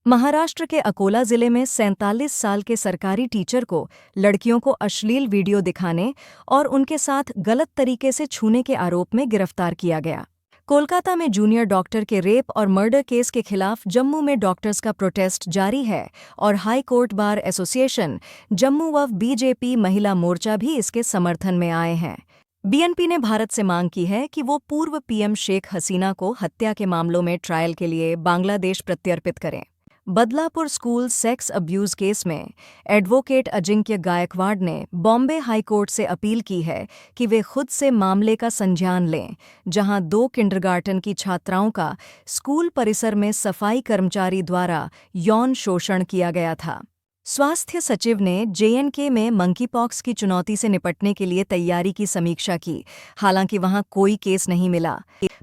महाराष्ट्र के अकोला जिले में 47 साल के सरकारी टीचर को लड़कियों को अश्लील वीडियो दिखाने और उनके साथ गलत तरीके से छूने के आरोप में गिरफ्तार किया गया। कोलकाता में जूनियर डॉक्टर के रेप और मर्डर केस के खिलाफ जम्मू में डॉक्टर्स का प्रोटेस्ट जारी है और high court bar association, Jammu व बीजेपी महिला मोर्चा भी इसके समर्थन में आए हैं। बीएनपी ने भारत से मांग की है कि वो पूर्व पीएम शेख हसीना को हत्या के मामलों में ट्रायल के लिए बांग्लादेश प्रत्यर्पित करें। Badlapur school sex abuse case में एडवोकेट अजिंक्य गायकवाड़ ने बॉम्बे हाई कोर्ट से अपील की है कि वे खुद से मामले का संज्ञान लें, जहां 2 किंडरगार्टन की छात्राओं का स्कूल परिसर में सफाई कर्मचारी द्वारा यौन शोषण किया गया था। स्वास्थ्य सचिव ने जेएनके में मंकीपॉक्स की चुनौती से निपटने के लिए तैयारी की समीक्षा की, हालांकि वहां कोई केस नहीं मिला।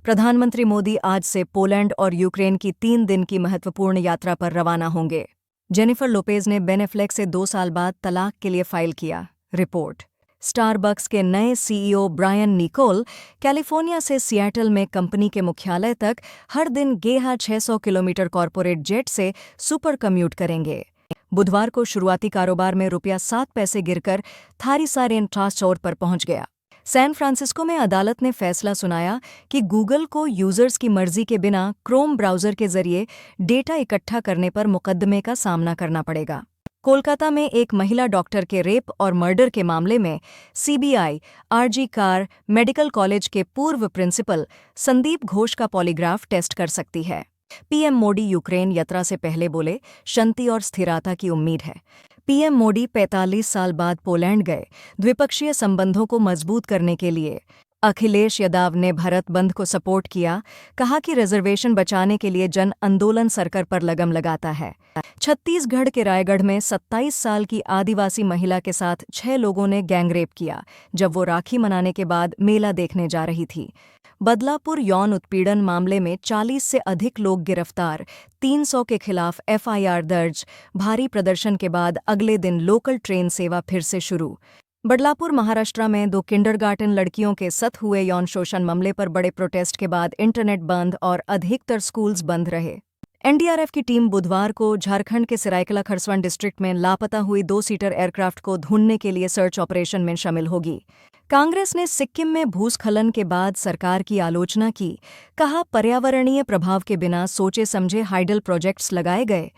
प्रधानमंत्री मोदी आज से पोलैंड और यूक्रेन की 3 दिन की महत्वपूर्ण यात्रा पर रवाना होंगे। जेनिफर लोपेज ने बेन एफ्लेक से 2 साल बाद तलाक के लिए फाइल किया। रिपोर्ट। स्टारबक्स के नए सीईओ ब्रायन निकोल कैलिफोर्निया से सिएटल में कंपनी के मुख्यालय तक हर दिन गेहा 600 किलोमीटर कॉरपोरेट जेट से सुपर कम्यूट करेंगे। बुधवार को शुरुआती कारोबार में ₹7 गिरकर थारीसारेन ट्रांसोर पर पहुंच गया। सैन फ्रांसिस्को में अदालत ने फैसला सुनाया कि गूगल को यूजर्स की मर्जी के बिना क्रोम ब्राउज़र के जरिए डेटा इकट्ठा करने पर मुकदमे का सामना करना पड़ेगा। कोलकाता में एक महिला डॉक्टर के रेप और मर्डर के मामले में CBI RG Kar medical college के पूर्व प्रिंसिपल संदीप घोष का पॉलीग्राफ टेस्ट कर सकती है। पीएम मोदी यूक्रेन यात्रा से पहले बोले, शांति और स्थिरता की उम्मीद है। पीएम मोदी 45 साल बाद पोलैंड गए, द्विपक्षीय संबंधों को मजबूत करने के लिए। अखिलेश यादव ने भारत बंद को सपोर्ट किया, कहा कि रिजर्वेशन बचाने के लिए जन आंदोलन सरकार पर लगम लगाता है। छत्तीसगढ़ के रायगढ़ में 27 साल की आदिवासी महिला के साथ 6 लोगों ने गैंगरेप किया, जब वो राखी मनाने के बाद मेला देखने जा रही थी। बदलापुर यौन उत्पीड़न मामले में 40 से अधिक लोग गिरफ्तार, 300 के खिलाफ एफआईआर दर्ज। भारी प्रदर्शन के बाद अगले दिन लोकल ट्रेन सेवा फिर से शुरू। बदलापुर महाराष्ट्र में 2 किंडरगार्टन लड़कियों के साथ हुए यौन शोषण मामले पर बड़े प्रोटेस्ट के बाद इंटरनेट बंद और अधिकतर स्कूल्स बंद रहे। एनडीआरएफ की टीम बुधवार को झारखंड के सरायकेला खरसवां डिस्ट्रिक्ट में लापता हुई 2 सीटर एयरक्राफ्ट को ढूंढने के लिए सर्च ऑपरेशन में शामिल होगी। कांग्रेस ने सिक्किम में भूस्खलन के बाद सरकार की आलोचना की, कहा पर्यावरणीय प्रभाव के बिना सोचे समझे हाइडल प्रोजेक्ट्स लगाए गए।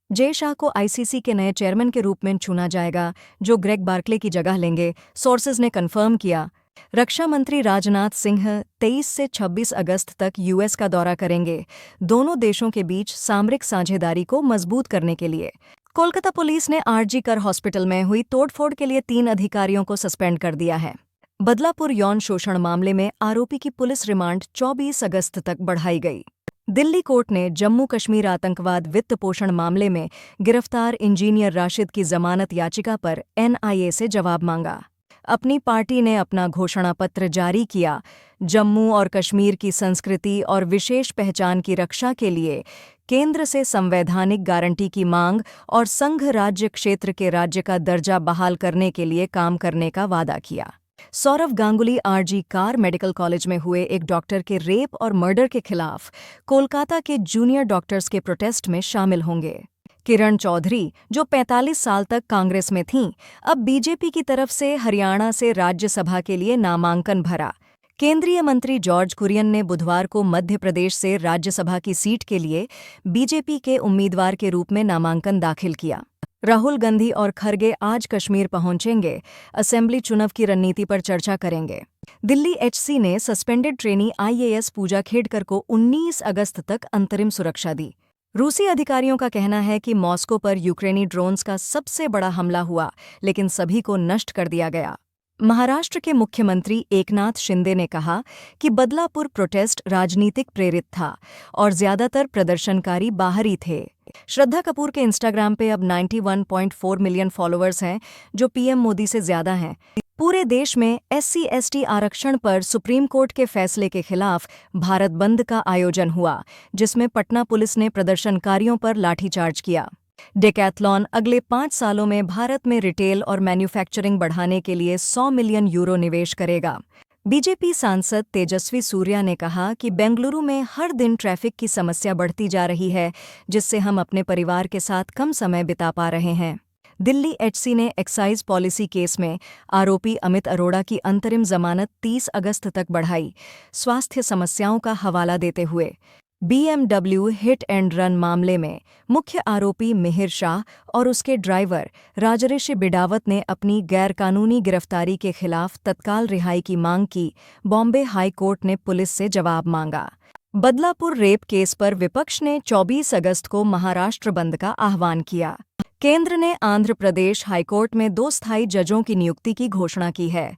जय शाह को आईसीसी के नए चेयरमैन के रूप में चुना जाएगा, जो ग्रेग बार्कले की जगह लेंगे, सोर्सेज ने कन्फर्म किया। रक्षा मंत्री राजनाथ सिंह 23 से 26 अगस्त तक यूएस का दौरा करेंगे, दोनों देशों के बीच सामरिक साझेदारी को मजबूत करने के लिए। कोलकाता पुलिस ने आरजी कर हॉस्पिटल में हुई तोड़फोड़ के लिए 3 अधिकारियों को सस्पेंड कर दिया है। बदलापुर यौन शोषण मामले में आरोपी की पुलिस रिमांड 24 अगस्त तक बढ़ाई गई। दिल्ली कोर्ट ने जम्मू कश्मीर आतंकवाद वित्त पोषण मामले में गिरफ्तार इंजीनियर राशिद की जमानत याचिका पर एनआईए से जवाब मांगा। अपनी पार्टी ने अपना घोषणा पत्र जारी किया, जम्मू और कश्मीर की संस्कृति और विशेष पहचान की रक्षा के लिए केंद्र से संवैधानिक गारंटी की मांग और संघ राज्य क्षेत्र के राज्य का दर्जा बहाल करने के लिए काम करने का वादा किया। Sourav Ganguly RG Kar medical college में हुए एक डॉक्टर के रेप और मर्डर के खिलाफ कोलकाता के जूनियर डॉक्टर्स के प्रोटेस्ट में शामिल होंगे। किरण चौधरी, जो 45 साल तक कांग्रेस में थीं, अब बीजेपी की तरफ से हरियाणा से राज्यसभा के लिए नामांकन भरा। केंद्रीय मंत्री जॉर्ज कुरियन ने बुधवार को मध्य प्रदेश से राज्यसभा की सीट के लिए बीजेपी के उम्मीदवार के रूप में नामांकन दाखिल किया। राहुल गांधी और खरगे आज कश्मीर पहुंचेंगे, असेंबली चुनाव की रणनीति पर चर्चा करेंगे। दिल्ली एचसी ने सस्पेंडेड ट्रेनी आईएएस पूजा खेडकर को 19 अगस्त तक अंतरिम सुरक्षा दी। रूसी अधिकारियों का कहना है कि मॉस्को पर यूक्रेनी ड्रोन्स का सबसे बड़ा हमला हुआ, लेकिन सभी को नष्ट कर दिया गया। महाराष्ट्र के मुख्यमंत्री एकनाथ शिंदे ने कहा कि बदलापुर प्रोटेस्ट राजनीतिक प्रेरित था और ज्यादातर प्रदर्शनकारी बाहरी थे। श्रद्धा कपूर के इंस्टाग्राम पे अब 91.4 मिलियन फॉलोअर्स हैं, जो पीएम मोदी से ज्यादा हैं। पूरे देश में एससी/एसटी आरक्षण पर सुप्रीम कोर्ट के फैसले के खिलाफ भारत बंद का आयोजन हुआ, जिसमें पटना पुलिस ने प्रदर्शनकारियों पर लाठीचार्ज किया। डेकैथलॉन अगले 5 सालों में भारत में रिटेल और मैन्युफैक्चरिंग बढ़ाने के लिए 100 मिलियन यूरो निवेश करेगा। बीजेपी सांसद तेजस्वी सूर्या ने कहा कि बेंगलुरु में हर दिन ट्रैफिक की समस्या बढ़ती जा रही है, जिससे हम अपने परिवार के साथ कम समय बिता पा रहे हैं। दिल्ली एचसी ने एक्साइज पॉलिसी केस में आरोपी अमित अरोड़ा की अंतरिम जमानत 30 अगस्त तक बढ़ाई। स्वास्थ्य समस्याओं का हवाला देते हुए बीएमडब्ल्यू हिट एंड रन मामले में मुख्य आरोपी मिहिर शाह और उसके ड्राइवर राजऋषि बिडावत ने अपनी गैरकानूनी गिरफ्तारी के खिलाफ तत्काल रिहाई की मांग की। बॉम्बे हाई कोर्ट ने पुलिस से जवाब मांगा। बदलापुर रेप केस पर विपक्ष ने 24 अगस्त को महाराष्ट्र बंद का आह्वान किया। केंद्र ने आंध्र प्रदेश हाईकोर्ट में 2 स्थायी जजों की नियुक्ति की घोषणा की है।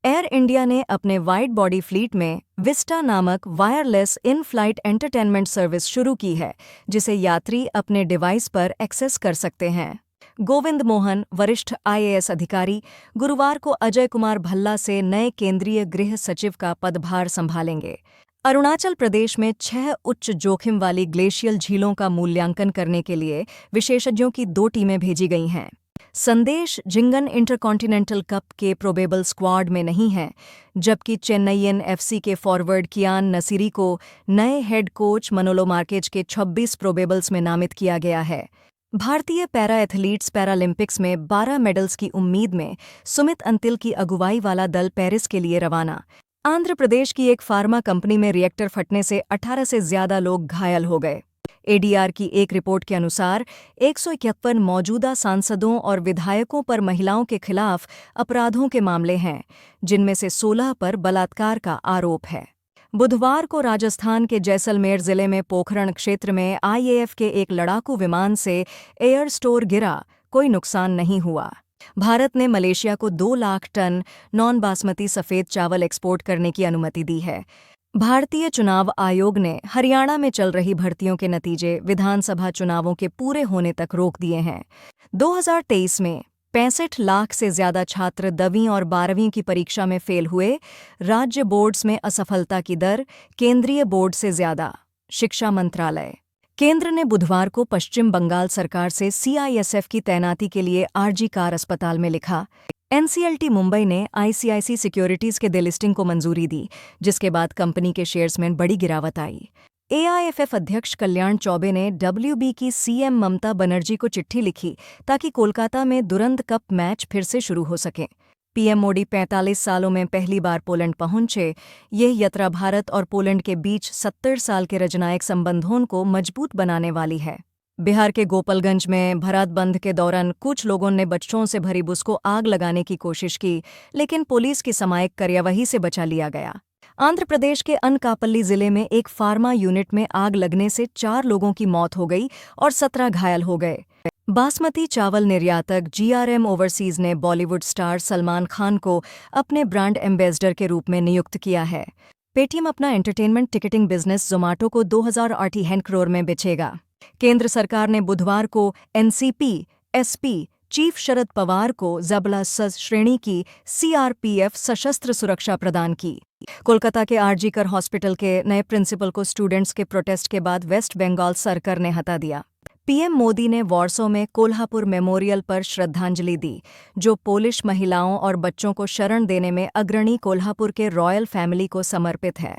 एयर इंडिया ने अपने वाइड बॉडी फ्लीट में विस्टा नामक wireless in flight entertainment service शुरू की है, जिसे यात्री अपने डिवाइस पर एक्सेस कर सकते हैं। गोविंद मोहन, वरिष्ठ आईएएस अधिकारी, गुरुवार को अजय कुमार भल्ला से नए केंद्रीय गृह सचिव का पदभार संभालेंगे। अरुणाचल प्रदेश में 6 उच्च जोखिम वाली ग्लेशियल झीलों का मूल्यांकन करने के लिए विशेषज्ञों की 2 टीमें भेजी गई हैं। संदेश जिंगन इंटरकॉन्टिनेंटल कप के प्रोबेबल स्क्वाड में नहीं है, जबकि चेन्नईयन एफसी के फॉरवर्ड कियान नसीरी को नए हेड कोच मनोलो मार्केज के 26 प्रोबेबल्स में नामित किया गया है। भारतीय पैरा एथलीट्स पैरालंपिक्स में 12 मेडल्स की उम्मीद में सुमित अंतिल की अगुवाई वाला दल पेरिस के लिए रवाना। आंध्र प्रदेश की एक फार्मा कंपनी में रिएक्टर फटने से 18 से ज्यादा लोग घायल हो गए। एडीआर की एक रिपोर्ट के अनुसार 151 मौजूदा सांसदों और विधायकों पर महिलाओं के खिलाफ अपराधों के मामले हैं, जिनमें से 16 पर बलात्कार का आरोप है। बुधवार को राजस्थान के जैसलमेर जिले में पोखरण क्षेत्र में आईएएफ के एक लड़ाकू विमान से एयर स्टोर गिरा, कोई नुकसान नहीं हुआ। भारत ने मलेशिया को 2 लाख टन नॉन बासमती सफ़ेद चावल एक्सपोर्ट करने की अनुमति दी है। भारतीय चुनाव आयोग ने हरियाणा में चल रही भर्तियों के नतीजे विधानसभा चुनावों के पूरे होने तक रोक दिए हैं। 2023 में 65 लाख से ज्यादा छात्र 10वीं और 12वीं की परीक्षा में फेल हुए। राज्य बोर्ड्स में असफलता की दर केंद्रीय बोर्ड से ज्यादा। शिक्षा मंत्रालय। केंद्र ने बुधवार को पश्चिम बंगाल सरकार से सीआईएसएफ की तैनाती के लिए आरजी कार अस्पताल में लिखा। एनसीएलटी मुंबई ने आईसीआईसी सिक्योरिटीज के डिलिस्टिंग को मंजूरी दी, जिसके बाद कंपनी के शेयर्स में बड़ी गिरावट आई। एआईएफएफ अध्यक्ष कल्याण चौबे ने डब्ल्यूबी की सीएम ममता बनर्जी को चिट्ठी लिखी ताकि कोलकाता में दुरंत कप मैच फिर से शुरू हो सके। पीएम मोदी 45 सालों में पहली बार पोलैंड पहुंचे। यह यात्रा भारत और पोलैंड के बीच 70 साल के राजनयिक संबंधों को मजबूत बनाने वाली है। बिहार के गोपालगंज में भारत बंद के दौरान कुछ लोगों ने बच्चों से भरी बस को आग लगाने की कोशिश की, लेकिन पुलिस की सामयिक कार्यवाही से बचा लिया गया। आंध्र प्रदेश के अनकापल्ली जिले में एक फार्मा यूनिट में आग लगने से 4 लोगों की मौत हो गई और 17 घायल हो गए। बासमती चावल निर्यातक जीआरएम ओवरसीज ने बॉलीवुड स्टार सलमान खान को अपने ब्रांड एम्बेसडर के रूप में नियुक्त किया है। पेटीएम अपना एंटरटेनमेंट टिकटिंग बिजनेस जोमेटो को 2008 करोड़ में बेचेगा। केंद्र सरकार ने बुधवार को NCP SP chief Sharad Pawar को जबला श्रेणी की सीआरपीएफ सशस्त्र सुरक्षा प्रदान की। कोलकाता के आरजी कर हॉस्पिटल के नए प्रिंसिपल को स्टूडेंट्स के प्रोटेस्ट के बाद वेस्ट बंगाल सरकार ने हटा दिया। पीएम मोदी ने वॉर्सो में कोल्हापुर मेमोरियल पर श्रद्धांजलि दी, जो पोलिश महिलाओं और बच्चों को शरण देने में अग्रणी कोल्हापुर के रॉयल फैमिली को समर्पित है।